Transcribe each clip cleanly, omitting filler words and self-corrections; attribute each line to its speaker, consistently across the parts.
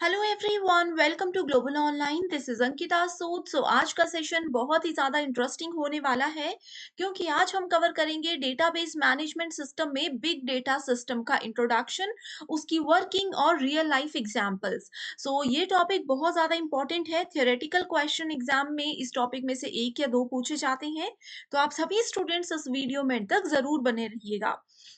Speaker 1: Hello everyone, welcome to global online. This is Ankita Sood. आज का session बहुत ही ज्यादा इंटरेस्टिंग होने वाला है क्योंकि आज हम कवर करेंगे डेटाबेस मैनेजमेंट सिस्टम में बिग डेटा सिस्टम का इंट्रोडक्शन, उसकी वर्किंग और रियल लाइफ एग्जांपल्स। ये टॉपिक बहुत ज्यादा इंपॉर्टेंट है। थियोरेटिकल क्वेश्चन एग्जाम में इस टॉपिक में से एक या दो पूछे जाते हैं, तो आप सभी स्टूडेंट्स इस वीडियो में तक जरूर बने रहिएगा।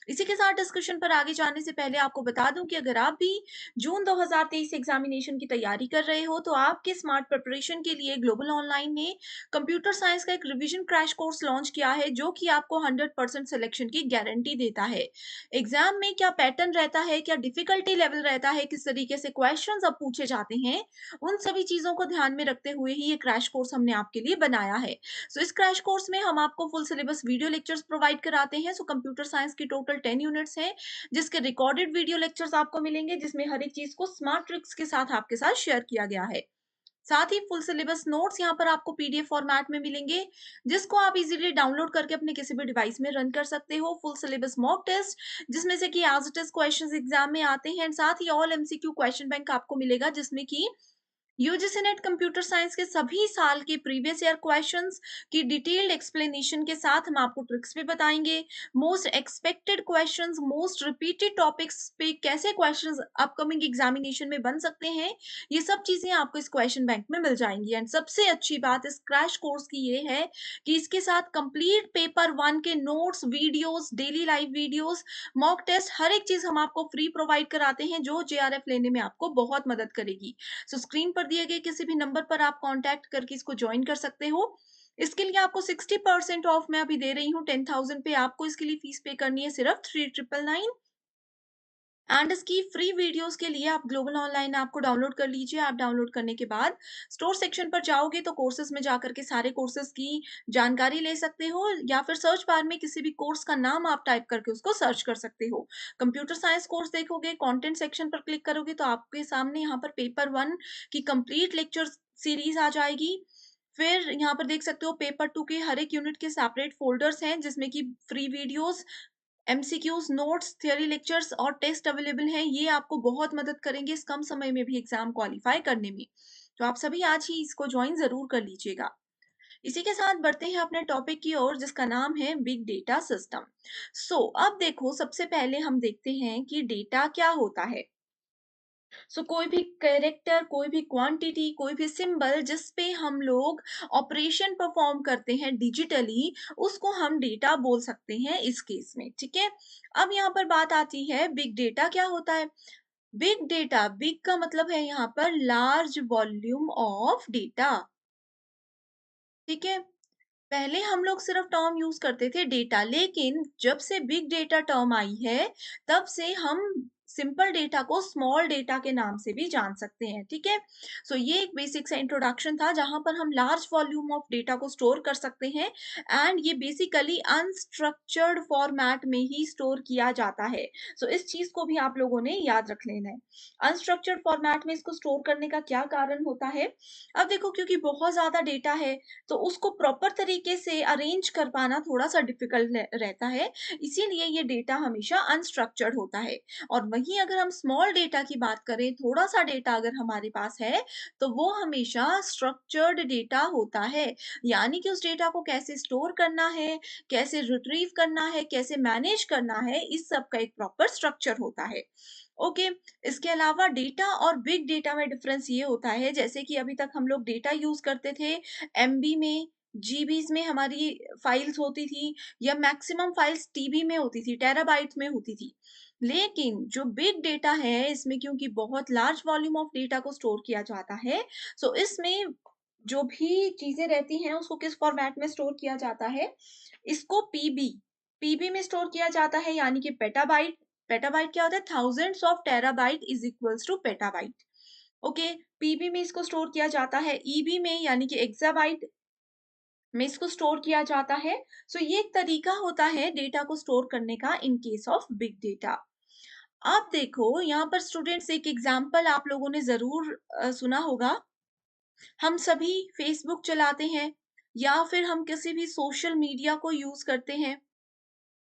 Speaker 1: इसी के साथ डिस्कशन पर आगे जाने से पहले आपको बता दूं कि अगर आप भी जून 2023 एग्जामिनेशन की तैयारी कर रहे हो तो आपके स्मार्ट प्रिपरेशन के लिए ग्लोबल ऑनलाइन ने कंप्यूटर साइंस का एक रिवीजन क्रैश कोर्स लॉन्च किया है, जो कि आपको 100% सिलेक्शन की गारंटी देता है। एग्जाम में क्या पैटर्न रहता है, क्या डिफिकल्टी लेवल रहता है, किस तरीके से क्वेश्चंस अब पूछे जाते हैं, उन सभी चीजों को ध्यान में रखते हुए ही ये क्रैश कोर्स हमने आपके लिए बनाया है। इस क्रैश कोर्स में हम आपको full syllabus video lectures provide कराते हैं। कंप्यूटर साइंस की टोटल 10 यूनिट्स हैं, जिसके रिकॉर्डेड वीडियो लेक्चर्स आपको मिलेंगे, जिसमें हर एक चीज को स्मार्ट ट्रिक्स के साथ आपके साथ शेयर किया गया है। साथ ही फुल सिलेबस नोट्स यहाँ पर आपको पीडीएफ फॉर्मेट में मिलेंगे, जिसको आप इजीली डाउनलोड करके अपने किसी भी डिवाइस में रन कर सकते हो। फुल सिलेबस मॉक टेस्ट, जिसमें से कि as it is questions exam में आते हैं, साथ ही ऑल एमसीक्यू क्वेश्चन बैंक आपको मिलेगा, जिसमें कि यूजीसी नेट कंप्यूटर साइंस के सभी साल के प्रीवियस ईयर क्वेश्चंस की डिटेल्ड एक्सप्लेनेशन के साथ हम आपको ट्रिक्स भी बताएंगे। Most expected questions, most repeated topics पे कैसे क्वेश्चंस अपकमिंग एग्जामिनेशन में बन सकते हैं, ये सब चीजें आपको इस क्वेश्चन बैंक में मिल जाएंगी। एंड सबसे अच्छी बात इस क्रैश कोर्स की ये है कि इसके साथ कंप्लीट पेपर 1 के notes, videos, daily live videos, mock test, हर एक चीज हम आपको फ्री प्रोवाइड कराते हैं, जो जेआरएफ लेने में आपको बहुत मदद करेगी। स्क्रीन पर दिए गए किसी भी नंबर पर आप कांटेक्ट करके इसको ज्वाइन कर सकते हो। इसके लिए आपको 60% ऑफ मैं अभी दे रही हूँ। 10,000 पे आपको इसके लिए फीस पे करनी है सिर्फ 3,999। एंड इसकी फ्री वीडियोस के लिए आप ग्लोबल ऑनलाइन ऐप को डाउनलोड कर लीजिए। आप डाउनलोड करने के बाद स्टोर सेक्शन पर जाओगे तो कोर्सेज में जाकर के सारे कोर्सेज की जानकारी ले सकते हो, या फिर सर्च बार में किसी भी कोर्स का नाम आप टाइप करके उसको सर्च कर सकते हो। कंप्यूटर साइंस कोर्स देखोगे, कंटेंट सेक्शन पर क्लिक करोगे तो आपके सामने यहाँ पर पेपर 1 की कंप्लीट लेक्चर सीरीज आ जाएगी। फिर यहाँ पर देख सकते हो पेपर 2 के हर एक यूनिट के सेपरेट फोल्डर्स हैं, जिसमें कि free videos, MCQs, notes, theory lectures और टेस्ट अवेलेबल हैं। ये आपको बहुत मदद करेंगे इस कम समय में भी एग्जाम क्वालिफाई करने में। तो आप सभी आज ही इसको ज्वाइन जरूर कर लीजिएगा। इसी के साथ बढ़ते हैं अपने टॉपिक की ओर, जिसका नाम है बिग डेटा सिस्टम। अब देखो, सबसे पहले हम देखते हैं कि डेटा क्या होता है। कोई भी कैरेक्टर, कोई भी क्वांटिटी, कोई भी सिंबल जिस पे हम लोग ऑपरेशन परफॉर्म करते हैं डिजिटली, उसको हम डेटा बोल सकते हैं इस केस में। ठीक है, अब यहाँ पर बात आती है बिग डेटा क्या होता है। बिग डेटा, बिग का मतलब है यहाँ पर लार्ज वॉल्यूम ऑफ डेटा। ठीक है, पहले हम लोग सिर्फ टर्म यूज करते थे डेटा, लेकिन जब से बिग डेटा टर्म आई है, तब से हम सिंपल डेटा को स्मॉल डेटा के नाम से भी जान सकते हैं। ठीक है, ये एक बेसिक सा इंट्रोडक्शन था, जहां पर हम लार्ज वॉल्यूम ऑफ डेटा को स्टोर कर सकते हैं। एंड ये बेसिकली अनस्ट्रक्चर्ड फॉर्मेट में ही स्टोर किया जाता है। इस चीज को भी आप लोगों ने याद रख लेना है। अनस्ट्रक्चर्ड फॉर्मेट में इसको स्टोर करने का क्या कारण होता है। अब देखो, क्योंकि बहुत ज्यादा डेटा है, तो उसको प्रॉपर तरीके से अरेंज कर पाना थोड़ा सा डिफिकल्ट रहता है, इसीलिए ये डेटा हमेशा अनस्ट्रक्चर्ड होता है। और वहीं अगर हम स्मॉल डेटा की बात करें, थोड़ा सा डेटा अगर हमारे पास है, तो वो हमेशा स्ट्रक्चर्ड डेटा होता है। यानी कि उस डेटा को कैसे स्टोर करना है, कैसे रिट्रीव करना है, कैसे मैनेज करना है, इस सब का एक प्रॉपर स्ट्रक्चर होता है। ओके, इसके अलावा डेटा और बिग डेटा में डिफरेंस ये होता है, जैसे कि अभी तक हम लोग डेटा यूज करते थे एमबी में, जीबीज में हमारी फाइल्स होती थी, या मैक्सिमम फाइल्स टीबी में होती थी, टेराबाइट में होती थी। लेकिन जो बिग डेटा है, इसमें क्योंकि बहुत लार्ज वॉल्यूम ऑफ डेटा को स्टोर किया जाता है, इसमें जो भी चीजें रहती हैं उसको किस फॉर्मेट में स्टोर किया जाता है, इसको पीबी, पीबी में स्टोर किया जाता है, यानी कि पेटाबाइट। पेटाबाइट क्या होता है, thousands of terabyte is equals to petabyte. Okay, PB में इसको स्टोर किया जाता है, ईबी में यानी कि एक्साबाइट में इसको स्टोर किया जाता है। ये एक तरीका होता है डेटा को स्टोर करने का in case of big data. अब देखो, यहाँ पर स्टूडेंट्स एक एग्जाम्पल आप लोगों ने जरूर सुना होगा। हम सभी फेसबुक चलाते हैं, या फिर हम किसी भी सोशल मीडिया को यूज करते हैं।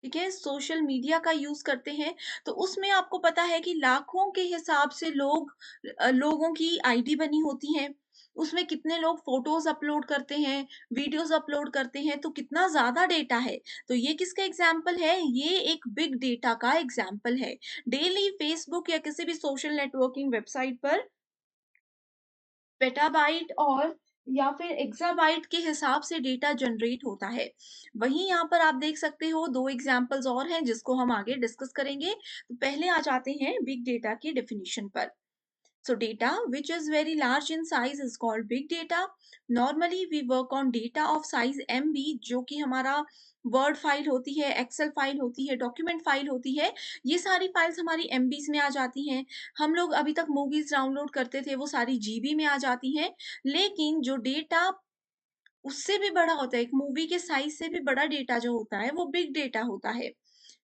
Speaker 1: ठीक है, सोशल मीडिया का यूज़ करते हैं, तो उसमें आपको पता है कि लाखों के हिसाब से लोगों की आईडी बनी होती है। उसमें कितने लोग फ़ोटोज़ अपलोड करते हैं, वीडियोज़ अपलोड करते हैं, तो कितना ज़्यादा डेटा है। तो ये किसका एग्ज़ाम्पल है? ये एक बिग डेटा का एग्ज़ाम्पल है। डेली फ़ेसबुक या किसी भी सोशल नेटवर्किंग वेबसाइट पर पेटाबाइट और या फिर एक्साबाइट के हिसाब से डेटा जनरेट होता है। वहीं यहाँ पर आप देख सकते हो 2 एग्ज़ाम्पल्स और हैं जिसको हम आगे डिस्कस करेंगे। तो पहले आ जाते हैं बिग डेटा की डेफिनिशन पर। So data which is very large in size is called big data. Normally we work on data of size MB जो कि हमारा वर्ड फाइल होती है, एक्सेल फाइल होती है, डॉक्यूमेंट फाइल होती है। ये सारी फाइल्स हमारी एमबीज में आ जाती हैं। हम लोग अभी तक मूवीज डाउनलोड करते थे, वो सारी जीबी में आ जाती हैं। लेकिन जो डेटा उससे भी बड़ा होता है, एक मूवी के साइज से भी बड़ा डेटा जो होता है वो बिग डेटा होता है।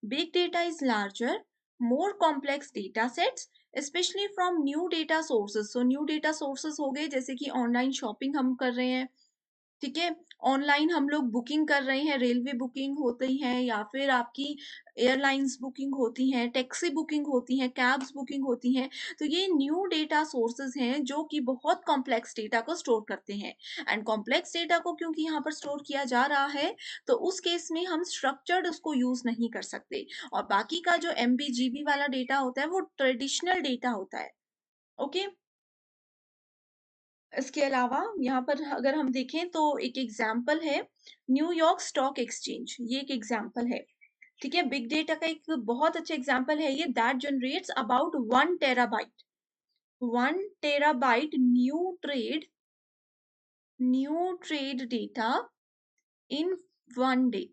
Speaker 1: Big data is larger, more complex data sets, specially from new data sources. So new data sources हो गए, जैसे कि ऑनलाइन शॉपिंग हम कर रहे हैं, ठीक है? ऑनलाइन हम लोग बुकिंग कर रहे हैं, रेलवे बुकिंग होती है या फिर आपकी एयरलाइंस बुकिंग होती हैं, टैक्सी बुकिंग होती हैं, कैब्स बुकिंग होती हैं। तो ये न्यू डेटा सोर्सेस हैं जो कि बहुत कॉम्प्लेक्स डेटा को स्टोर करते हैं। एंड कॉम्प्लेक्स डेटा को क्योंकि यहाँ पर स्टोर किया जा रहा है, तो उस केस में हम स्ट्रक्चर्ड उसको यूज़ नहीं कर सकते। और बाकी का जो एमबी, जीबी वाला डेटा होता है वो ट्रेडिशनल डेटा होता है। ओके? इसके अलावा यहाँ पर अगर हम देखें तो एक एग्जाम्पल है न्यूयॉर्क स्टॉक एक्सचेंज, ये एक एग्जाम्पल है। ठीक है, बिग डेटा का एक बहुत अच्छा एग्जाम्पल है ये, that generates about 1 terabyte. 1 terabyte new trade data in 1 day.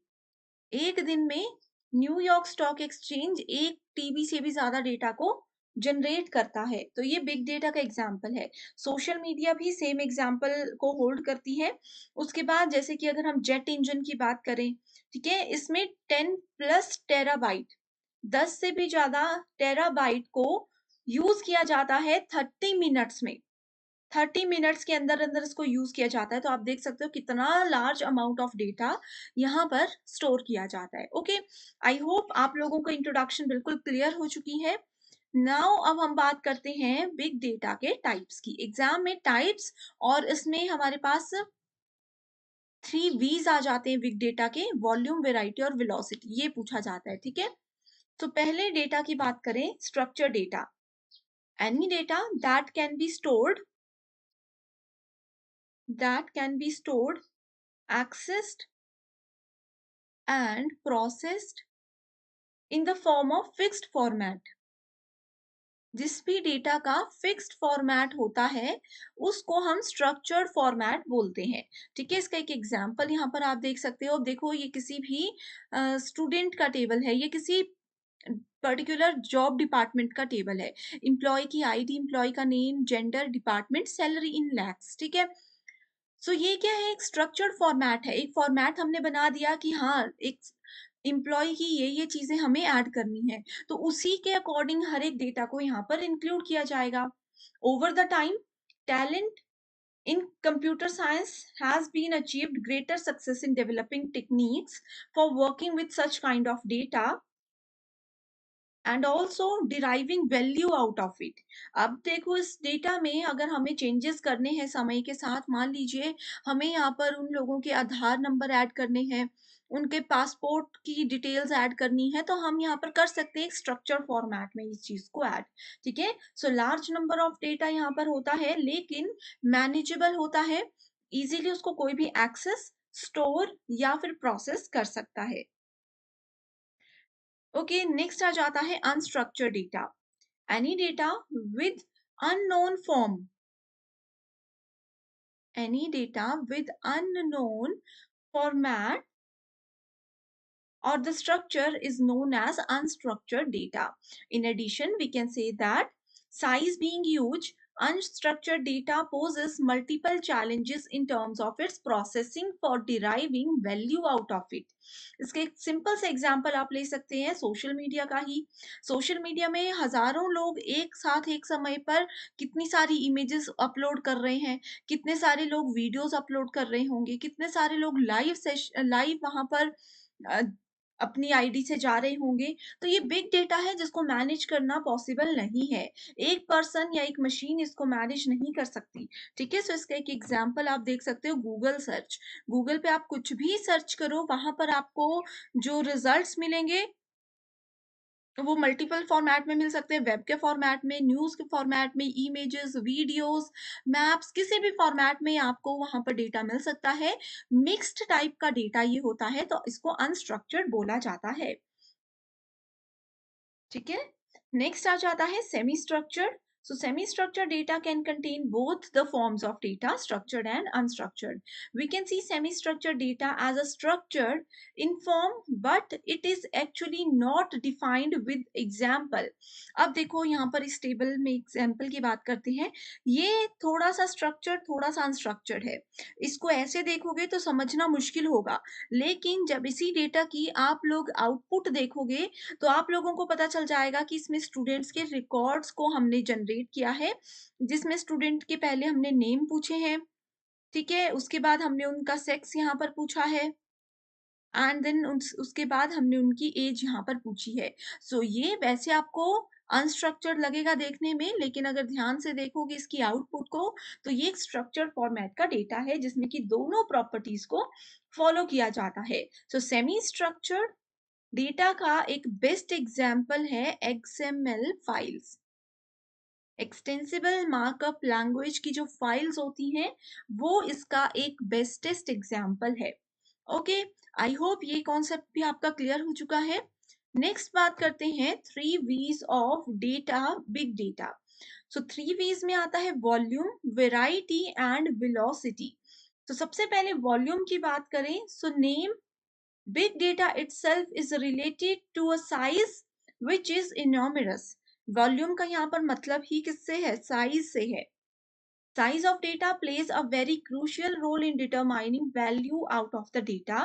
Speaker 1: एक दिन में न्यूयॉर्क स्टॉक एक्सचेंज 1 टीबी से भी ज्यादा डेटा को जनरेट करता है। तो ये बिग डेटा का एग्जाम्पल है। सोशल मीडिया भी सेम एग्जाम्पल को होल्ड करती है। उसके बाद जैसे कि अगर हम जेट इंजन की बात करें, ठीक है, इसमें 10+ टेराबाइट, 10 से भी ज्यादा टेराबाइट को यूज किया जाता है 30 मिनट्स में। 30 मिनट्स के अंदर अंदर इसको यूज किया जाता है। तो आप देख सकते हो कितना लार्ज अमाउंट ऑफ डेटा यहाँ पर स्टोर किया जाता है। ओके, आई होप आप लोगों को इंट्रोडक्शन बिल्कुल क्लियर हो चुकी है। नाउ अब हम बात करते हैं बिग डेटा के टाइप्स की। एग्जाम में टाइप्स और इसमें हमारे पास 3 V's आ जाते हैं बिग डेटा के, वॉल्यूम, वेराइटी और वेलोसिटी, ये पूछा जाता है। ठीक है, तो पहले डेटा की बात करें, structure data. Any data that can be stored, accessed and processed in the form of fixed format। जिस भी डेटा का फिक्स्ड फॉर्मेट होता है उसको हम स्ट्रक्चर्ड फॉर्मेट बोलते हैं। ठीक है, इसका एक एग्जांपल यहाँ पर आप देख सकते हो। देखो, ये किसी भी स्टूडेंट का टेबल है, ये किसी पर्टिकुलर जॉब डिपार्टमेंट का टेबल है। एम्प्लॉय की आईडी, एम्प्लॉय का name, gender, department, salary in lakhs. ठीक है, सो ये क्या है, एक स्ट्रक्चर्ड फॉर्मेट है। एक फॉर्मेट हमने बना दिया कि हाँ, एक एम्प्लॉय की ये चीजें हमें ऐड करनी है, तो उसी के अकॉर्डिंग हर एक डेटा को यहाँ पर इंक्लूड किया जाएगा। Over the time, talent in computer science has been achieved greater success in developing techniques for working with such kind of data and also deriving value out of it. अब देखो, इस data में अगर हमें changes करने हैं समय के साथ, मान लीजिए हमें यहाँ पर उन लोगों के आधार नंबर ऐड करने हैं, उनके पासपोर्ट की डिटेल्स ऐड करनी है, तो हम यहाँ पर कर सकते हैं एक स्ट्रक्चर फॉर्मेट में इस चीज को ऐड। ठीक है, so large number of data यहाँ पर होता है, लेकिन मैनेजेबल होता है, इजीली उसको कोई भी एक्सेस, स्टोर या फिर प्रोसेस कर सकता है। ओके, नेक्स्ट आ जाता है unstructured data. Any data with unknown form, any data with unknown format or the structure is known as unstructured data. In addition, we can say that size being huge, unstructured data poses multiple challenges in terms of its processing for deriving value out of it. इसके एक simple से example आप ले सकते हैं social media का ही। Social media में हजारों लोग एक साथ एक समय पर कितनी सारी इमेजेस अपलोड कर रहे हैं, कितने सारे लोग वीडियोस अपलोड कर रहे होंगे, कितने सारे लोग लाइव वहां पर अपनी आईडी से जा रहे होंगे, तो ये बिग डेटा है जिसको मैनेज करना पॉसिबल नहीं है। एक पर्सन या एक मशीन इसको मैनेज नहीं कर सकती, ठीक है? सो इसका एक एग्ज़ाम्पल आप देख सकते हो गूगल सर्च। गूगल पे आप कुछ भी सर्च करो, वहाँ पर आपको जो रिज़ल्ट्स मिलेंगे वो मल्टीपल फॉर्मेट में मिल सकते हैं, वेब के फॉर्मेट में, न्यूज़ के फॉर्मेट में, इमेजेस, वीडियोस, मैप्स, किसी भी फॉर्मेट में आपको वहाँ पर डेटा मिल सकता है। मिक्स्ड टाइप का डेटा ये होता है, तो इसको अनस्ट्रक्चर्ड बोला जाता है, ठीक है? नेक्स्ट आ जाता है semi structured. So semi structured data can contain both the forms of data, structured and unstructured. We can see semi structured data as a structured in form, but it is actually not defined with example. अब देखो यहाँ पर इस table में example की बात करते हैं। ये थोड़ा सा स्ट्रक्चर्ड, थोड़ा सा अनस्ट्रक्चर्ड है। इसको ऐसे देखोगे तो समझना मुश्किल होगा, लेकिन जब इसी डेटा की आप लोग आउटपुट देखोगे तो आप लोगों को पता चल जाएगा कि इसमें स्टूडेंट्स के रिकॉर्ड्स को हमने जनरेट किया है, जिसमें स्टूडेंट के पहले हमने नेम पूछे हैं, ठीक है? उसके बाद हमने उनका सेक्स यहाँ पर पूछा है एंड देन उसके बाद हमने उनकी एज यहाँ पर पूछी है। सो ये वैसे आपको अनस्ट्रक्चर्ड लगेगा देखने में, लेकिन अगर ध्यान से देखोगे इसकी आउटपुट को, तो ये एक स्ट्रक्चर्ड फॉर्मेट का डेटा है जिसमें कि दोनों प्रॉपर्टीज को फॉलो किया जाता है। सो सेमी स्ट्रक्चर्ड डेटा का एक बेस्ट एग्जाम्पल है XML files. Extensible markup language की जो फाइल्स होती हैं, वो इसका एक बेस्टेस्ट एग्जाम्पल है। ओके, आई होप ये कॉन्सेप्ट भी आपका क्लियर हो चुका है। नेक्स्ट बात करते हैं थ्री वीज of data, big data. So three वीज में आता है वॉल्यूम, वेराइटी एंड वेलोसिटी। तो सबसे पहले वॉल्यूम की बात करें, so name, big data itself is related to a size which is enormous. Volume का यहाँ पर मतलब ही किससे है? साइज से है। Size of data plays a very crucial role in determining value out of the data,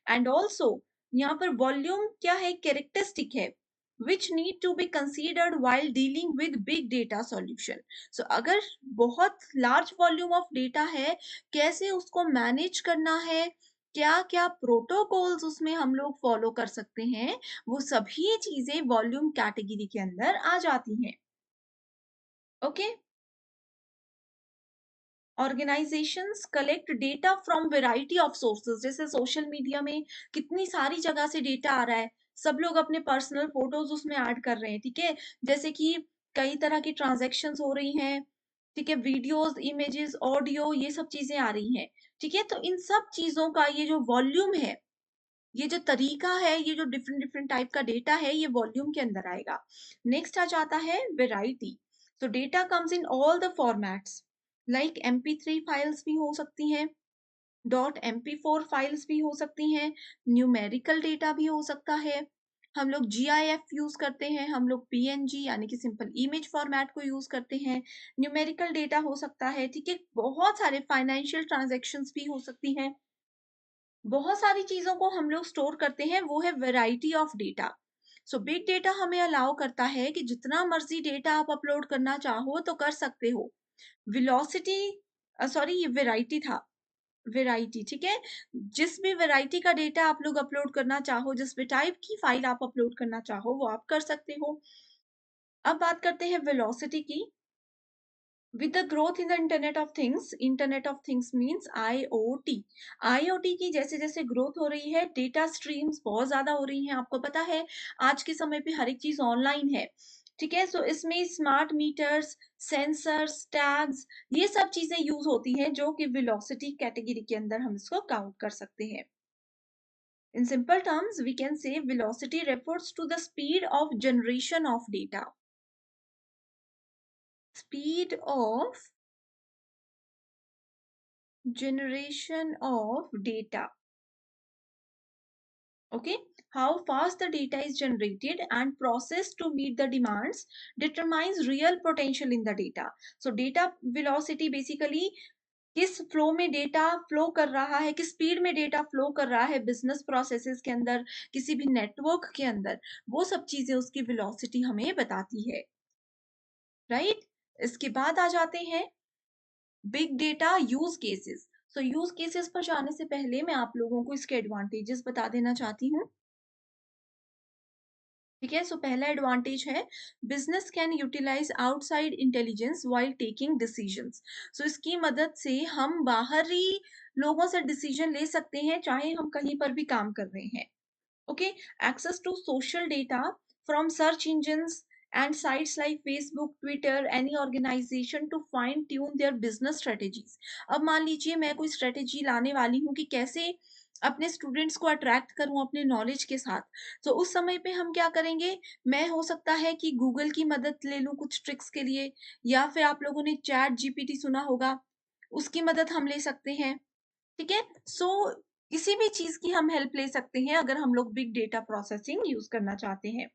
Speaker 1: and also यहाँ पर वॉल्यूम क्या है? कैरेक्टरिस्टिक है which need to be considered while dealing with big data solution. So अगर बहुत large volume of data है, कैसे उसको मैनेज करना है, क्या क्या प्रोटोकॉल्स उसमें हम लोग फॉलो कर सकते हैं, वो सभी चीजें वॉल्यूम कैटेगरी के अंदर आ जाती हैं। Okay, organisations collect data from variety of sources. जैसे सोशल मीडिया में कितनी सारी जगह से डेटा आ रहा है, सब लोग अपने पर्सनल फोटोज उसमें ऐड कर रहे हैं, ठीक है? जैसे कि कई तरह की ट्रांजैक्शंस हो रही हैं, ठीक है? वीडियोस, इमेजेस, ऑडियो, ये सब चीजें आ रही हैं, ठीक है? तो इन सब चीजों का ये जो वॉल्यूम है, ये जो तरीका है, ये जो डिफरेंट डिफरेंट टाइप का डेटा है, ये वॉल्यूम के अंदर आएगा। नेक्स्ट आ जाता है वेराइटी। तो data comes in all the formats, like MP3 files भी हो सकती हैं, .mp4 फाइल्स भी हो सकती हैं, न्यूमेरिकल डेटा भी हो सकता है, हम लोग GIF यूज करते हैं, हम लोग PNG यानी कि सिंपल इमेज फॉर्मेट को यूज करते हैं, न्यूमेरिकल डेटा हो सकता है, ठीक है? बहुत सारे फाइनेंशियल ट्रांजेक्शन्स भी हो सकती हैं, बहुत सारी चीजों को हम लोग स्टोर करते हैं, वो है variety of data. So big data हमें अलाउ करता है कि जितना मर्जी डेटा आप अपलोड करना चाहो तो कर सकते हो। वेलोसिटी, सॉरी ये वेराइटी था, वेराइटी, ठीक है? जिस भी वेराइटी का डेटा आप लोग अपलोड करना चाहो, जिस भी टाइप की फाइल आप अपलोड करना चाहो, वो आप कर सकते हो। अब बात करते हैं वेलोसिटी की। With the growth in the Internet of Things means IoT. IoT की जैसे जैसे ग्रोथ हो रही है, डेटा स्ट्रीम्स बहुत ज्यादा हो रही हैं। आपको पता है आज के समय पे हर एक चीज ऑनलाइन है, ठीक है? सो इसमें स्मार्ट मीटर्स, सेंसर्स, टैग्स, ये सब चीजें यूज होती हैं जो कि वेलोसिटी कैटेगरी के अंदर हम इसको काउंट कर सकते हैं। In simple terms, we can say velocity refers to the speed of generation of data. Speed of generation of data. Okay, how fast the data is generated and processed to meet the demands determines real potential in the data. So data velocity basically किस flow में data flow कर रहा है, किस speed में data flow कर रहा है बिजनेस प्रोसेसेस के अंदर, किसी भी नेटवर्क के अंदर, वो सब चीजें उसकी वेलोसिटी हमें बताती है, राइट? इसके बाद आ जाते हैं बिग डेटा यूज केसेस। सो यूज केसेस पर जाने से पहले मैं आप लोगों को इसके एडवांटेजेस बता देना चाहती हूँ। ठीक है। सो पहला एडवांटेज है, business can utilise outside intelligence while taking decisions. So इसकी मदद से हम बाहरी लोगों से डिसीजन ले सकते हैं, चाहे हम कहीं पर भी काम कर रहे हैं। Okay, access to social data from search engines and sites like Facebook, Twitter, any organization to fine tune their business strategies. अब मान लीजिए मैं कोई स्ट्रेटेजी लाने वाली हूँ कि कैसे अपने स्टूडेंट्स को अट्रैक्ट करूं अपने नॉलेज के साथ, तो उस समय पे हम क्या करेंगे, मैं हो सकता है कि गूगल की मदद ले लूं कुछ ट्रिक्स के लिए, या फिर आप लोगों ने चैट जीपीटी सुना होगा, उसकी मदद हम ले सकते हैं। ठीक है। सो किसी भी चीज की हम हेल्प ले सकते हैं अगर हम लोग बिग डेटा प्रोसेसिंग यूज करना चाहते हैं।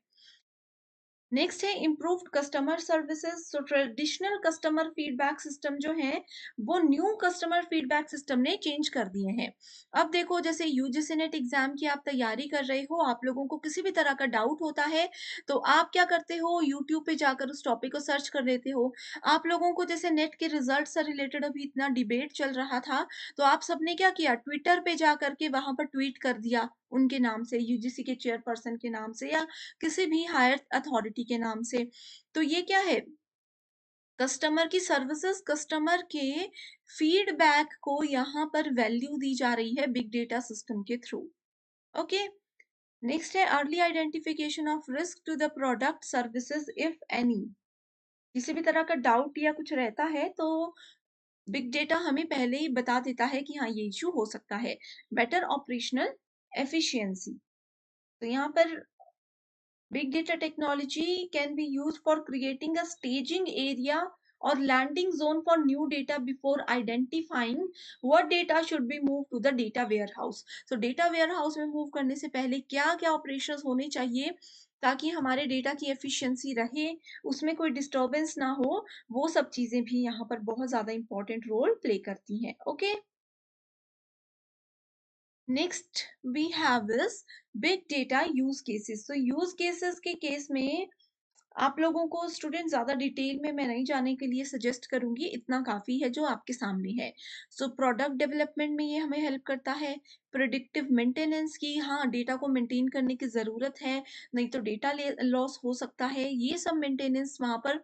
Speaker 1: नेक्स्ट है इम्प्रूव्ड कस्टमर सर्विसेज। सो ट्रेडिशनल कस्टमर फीडबैक सिस्टम जो है, वो न्यू कस्टमर फीडबैक सिस्टम ने चेंज कर दिए हैं। अब देखो, जैसे यूजीसी नेट एग्जाम की आप तैयारी कर रहे हो, आप लोगों को किसी भी तरह का डाउट होता है, तो आप क्या करते हो, यूट्यूब पे जाकर उस टॉपिक को सर्च कर लेते हो। आप लोगों को जैसे नेट के रिजल्ट से रिलेटेड अभी इतना डिबेट चल रहा था, तो आप सबने क्या किया, ट्विटर पे जा करके वहां पर ट्वीट कर दिया उनके नाम से, यूजीसी के चेयरपर्सन के नाम से, या किसी भी हायर अथॉरिटी के नाम से। तो ये क्या है, कस्टमर की सर्विसेज, कस्टमर के फीडबैक को यहाँ पर वैल्यू दी जा रही है बिग डेटा सिस्टम के थ्रू। ओके। नेक्स्ट है early identification of risk to the product services if any. किसी भी तरह का डाउट या कुछ रहता है तो बिग डेटा हमें पहले ही बता देता है कि हाँ ये इश्यू हो सकता है। Better operational efficiency. तो यहाँ पर big data technology can be used for creating a staging area or landing zone for new data before identifying what data should be moved to the data warehouse. So data warehouse में move करने से पहले क्या क्या operations होने चाहिए ताकि हमारे डेटा की एफिशिएंसी रहे, उसमें कोई डिस्टर्बेंस ना हो, वो सब चीजें भी यहाँ पर बहुत ज्यादा इंपॉर्टेंट रोल प्ले करती हैं। Okay. Next we have is big data use cases. तो यूज केसेस के केस में आप लोगों को स्टूडेंट ज्यादा डिटेल में मैं नहीं जाने के लिए सजेस्ट करूंगी, इतना काफी है जो आपके सामने है। सो प्रोडक्ट डेवलपमेंट में ये हमें हेल्प करता है। प्रिडिक्टिव मेंटेनेंस की, हाँ डेटा को मेंटेन करने की जरूरत है, नहीं तो डेटा लॉस हो सकता है, ये सब मेंटेनेंस वहां पर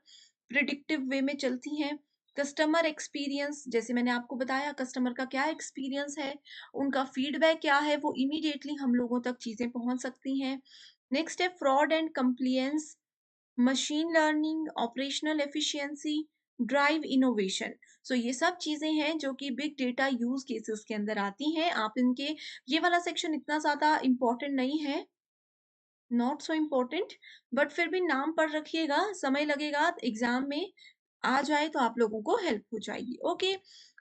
Speaker 1: प्रिडिक्टिव वे में चलती हैं। कस्टमर एक्सपीरियंस, जैसे मैंने आपको बताया कस्टमर का क्या एक्सपीरियंस है, उनका फीडबैक क्या है, वो इमीडिएटली हम लोगों तक चीजें पहुंच सकती हैं। नेक्स्ट है fraud and compliance, machine learning, operational efficiency, drive innovation. So ये सब चीजें हैं जो कि बिग डेटा यूज केसेस के अंदर आती हैं। आप इनके, ये वाला सेक्शन इतना ज्यादा इंपॉर्टेंट नहीं है, नॉट सो इम्पोर्टेंट, बट फिर भी नाम पढ़ रखिएगा, समय लगेगा एग्जाम में आ जाए तो आप लोगों को हेल्प हो जाएगी। ओके।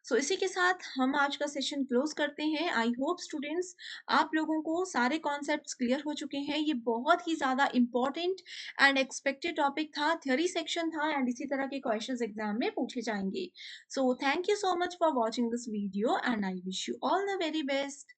Speaker 1: सो इसी के साथ हम आज का सेशन क्लोज करते हैं। आई होप स्टूडेंट्स आप लोगों को सारे कॉन्सेप्ट्स क्लियर हो चुके हैं। ये बहुत ही ज्यादा इंपॉर्टेंट एंड एक्सपेक्टेड टॉपिक था, थ्योरी सेक्शन था, एंड इसी तरह के क्वेश्चंस एग्जाम में पूछे जाएंगे। So thank you so much for watching this video and I wish you all the very best.